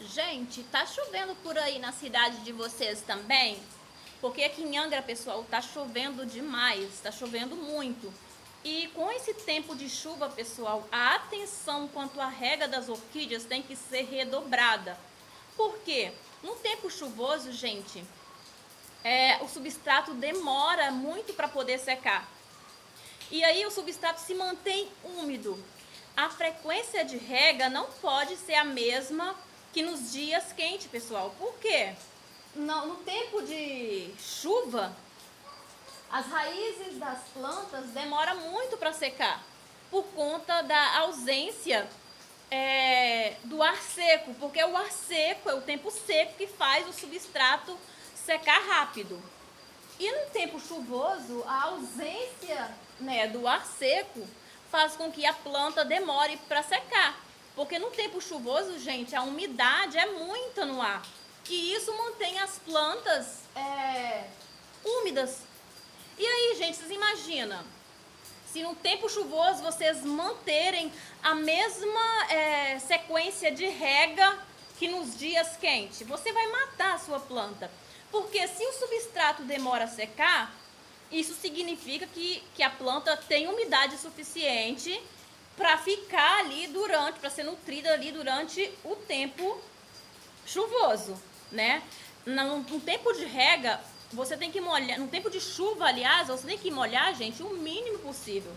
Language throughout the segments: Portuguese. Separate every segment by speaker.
Speaker 1: Gente, tá chovendo por aí na cidade de vocês também? Porque aqui em Angra, pessoal, tá chovendo demais, tá chovendo muito. E com esse tempo de chuva, pessoal, a atenção quanto à rega das orquídeas tem que ser redobrada. Por quê? No tempo chuvoso, gente, o substrato demora muito para poder secar. E aí o substrato se mantém úmido. A frequência de rega não pode ser a mesma que nos dias quentes, pessoal. Por quê? No tempo de chuva, as raízes das plantas demoram muito para secar, por conta da ausência do ar seco, porque o ar seco é o tempo seco que faz o substrato secar rápido. E no tempo chuvoso, a ausência, do ar seco faz com que a planta demore para secar. Porque no tempo chuvoso, gente, a umidade é muita no ar. E isso mantém as plantas úmidas. E aí, gente, vocês imaginam? Se no tempo chuvoso vocês manterem a mesma sequência de rega que nos dias quentes, você vai matar a sua planta. Porque se o substrato demora a secar, isso significa que a planta tem umidade suficiente para ficar ali para ser nutrida ali durante o tempo chuvoso, né? No tempo de rega, você tem que molhar, no tempo de chuva, aliás, você tem que molhar, gente, o mínimo possível.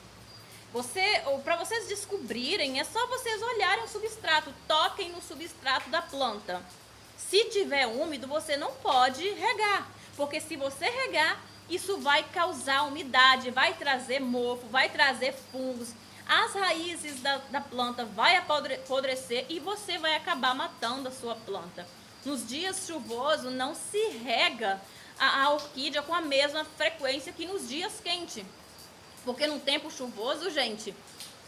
Speaker 1: Para vocês descobrirem, é só vocês olharem o substrato, toquem no substrato da planta. Se tiver úmido, você não pode regar, porque se você regar, isso vai causar umidade, vai trazer mofo, vai trazer fungos, as raízes da planta vai apodrecer e você vai acabar matando a sua planta. Nos dias chuvosos, não se rega a orquídea com a mesma frequência que nos dias quentes, porque no tempo chuvoso, gente,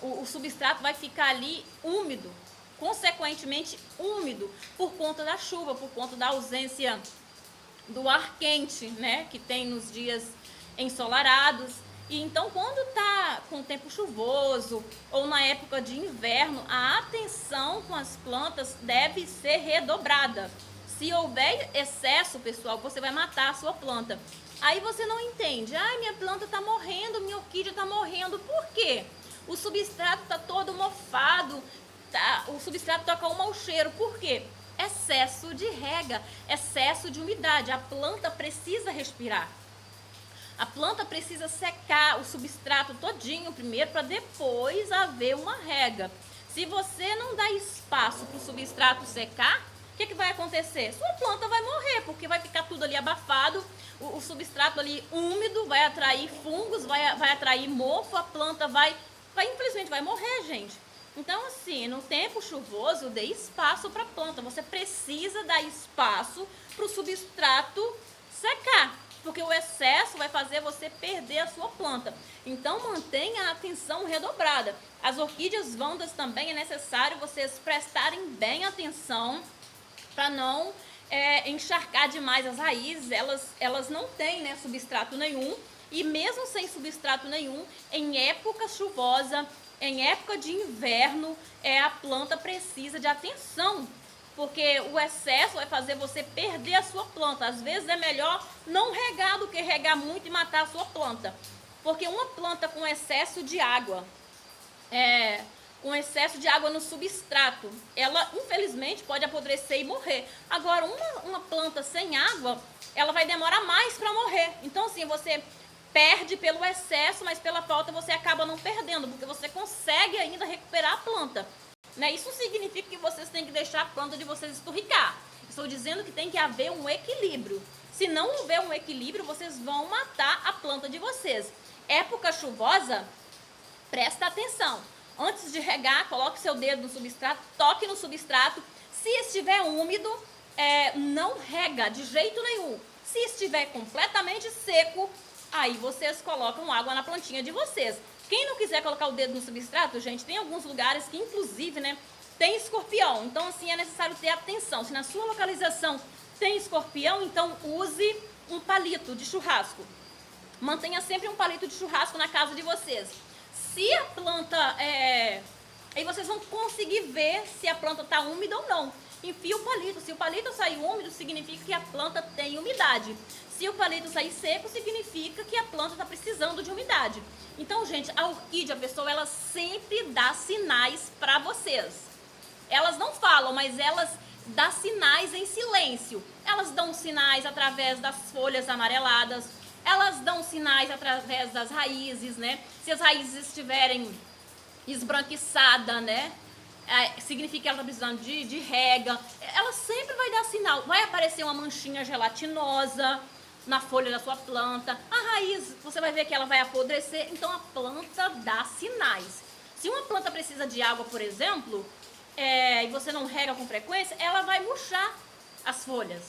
Speaker 1: o substrato vai ficar ali úmido, consequentemente úmido, por conta da chuva, por conta da ausência do ar quente, né, que tem nos dias ensolarados. E então, quando está com o tempo chuvoso ou na época de inverno, a atenção com as plantas deve ser redobrada. Se houver excesso, pessoal, você vai matar a sua planta. Aí você não entende, minha planta está morrendo, minha orquídea está morrendo. Por quê? O substrato está todo mofado, o substrato está com um mau cheiro. Por quê? Excesso de rega, excesso de umidade. A planta precisa respirar. A planta precisa secar o substrato todinho primeiro para depois haver uma rega. Se você não dá espaço para o substrato secar, o que vai acontecer? Sua planta vai morrer, porque vai ficar tudo ali abafado, o substrato ali úmido, vai atrair fungos, vai atrair mofo, a planta infelizmente vai morrer, gente. Então, assim, no tempo chuvoso, dê espaço para a planta. Você precisa dar espaço para o substrato secar, porque o excesso vai fazer você perder a sua planta. Então, mantenha a atenção redobrada. As orquídeas Vandas também é necessário vocês prestarem bem atenção para não encharcar demais as raízes. Elas não têm, né, substrato nenhum. E mesmo sem substrato nenhum, em época chuvosa, em época de inverno, a planta precisa de atenção, porque o excesso vai fazer você perder a sua planta. Às vezes é melhor não regar do que regar muito e matar a sua planta. Porque uma planta com excesso de água, no substrato, ela infelizmente pode apodrecer e morrer. Agora, uma planta sem água, ela vai demorar mais para morrer. Então, assim, você perde pelo excesso, mas pela falta você acaba não perdendo, porque você consegue ainda recuperar a planta. Né? Isso não significa que vocês têm que deixar a planta de vocês esturricar. Estou dizendo que tem que haver um equilíbrio. Se não houver um equilíbrio, vocês vão matar a planta de vocês. Época chuvosa, presta atenção. Antes de regar, coloque seu dedo no substrato, toque no substrato. Se estiver úmido, não rega de jeito nenhum. Se estiver completamente seco, aí vocês colocam água na plantinha de vocês. Quem não quiser colocar o dedo no substrato, gente, tem alguns lugares que, inclusive, né, tem escorpião. Então, assim, é necessário ter atenção. Se na sua localização tem escorpião, então use um palito de churrasco. Mantenha sempre um palito de churrasco na casa de vocês. Se a planta... Aí vocês vão conseguir ver se a planta está úmida ou não. enfia o palito. Se o palito sair úmido, significa que a planta tem umidade. Se o palito sair seco, significa que a planta está precisando de umidade. Então, gente, a orquídea, pessoal, ela sempre dá sinais para vocês. Elas não falam, mas elas dão sinais em silêncio. Elas dão sinais através das folhas amareladas, elas dão sinais através das raízes, né? Se as raízes estiverem esbranquiçadas, né? Significa que ela está precisando de rega. Ela sempre vai dar sinal. Vai aparecer uma manchinha gelatinosa na folha da sua planta. A raiz, você vai ver que ela vai apodrecer. Então, a planta dá sinais. Se uma planta precisa de água, por exemplo, e você não rega com frequência, ela vai murchar as folhas.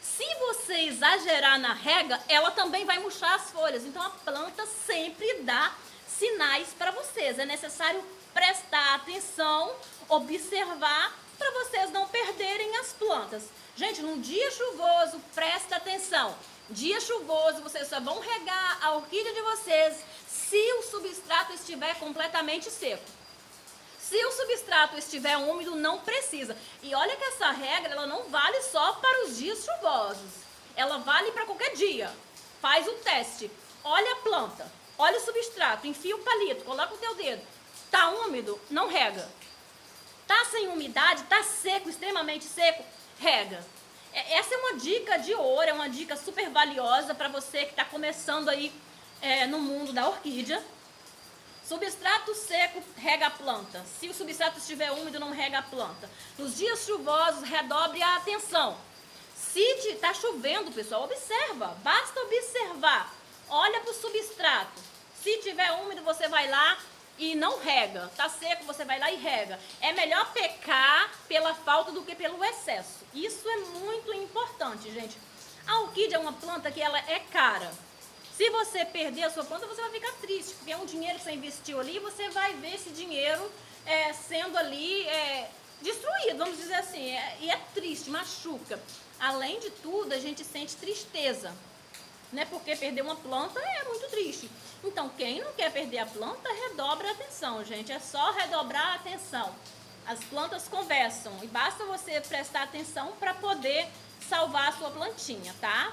Speaker 1: Se você exagerar na rega, ela também vai murchar as folhas. Então, a planta sempre dá sinais para vocês. É necessário prestar atenção, observar, para vocês não perderem as plantas. Gente, num dia chuvoso, presta atenção. Dia chuvoso, vocês só vão regar a orquídea de vocês se o substrato estiver completamente seco. Se o substrato estiver úmido, não precisa. E olha que essa regra, ela não vale só para os dias chuvosos. Ela vale para qualquer dia. Faz o teste. Olha a planta, olha o substrato, enfia o palito, coloca o teu dedo. Tá úmido? Não rega. Tá sem umidade? Tá seco, extremamente seco? Rega. Essa é uma dica de ouro, é uma dica super valiosa para você que está começando aí no mundo da orquídea. Substrato seco, rega a planta. Se o substrato estiver úmido, não rega a planta. Nos dias chuvosos, redobre a atenção. Se está chovendo, pessoal, observa. Basta observar. Olha para o substrato. Se estiver úmido, você vai lá e não rega. Tá seco, você vai lá e rega. É melhor pecar pela falta do que pelo excesso. Isso é muito importante, gente. A orquídea é uma planta que ela é cara. Se você perder a sua planta, você vai ficar triste, porque é um dinheiro que você investiu ali e você vai ver esse dinheiro sendo ali destruído, vamos dizer assim. E é triste, machuca. Além de tudo, a gente sente tristeza, né? Porque perder uma planta é muito triste. Então, quem não quer perder a planta, redobra a atenção, gente. É só redobrar a atenção. As plantas conversam e basta você prestar atenção para poder salvar a sua plantinha, tá?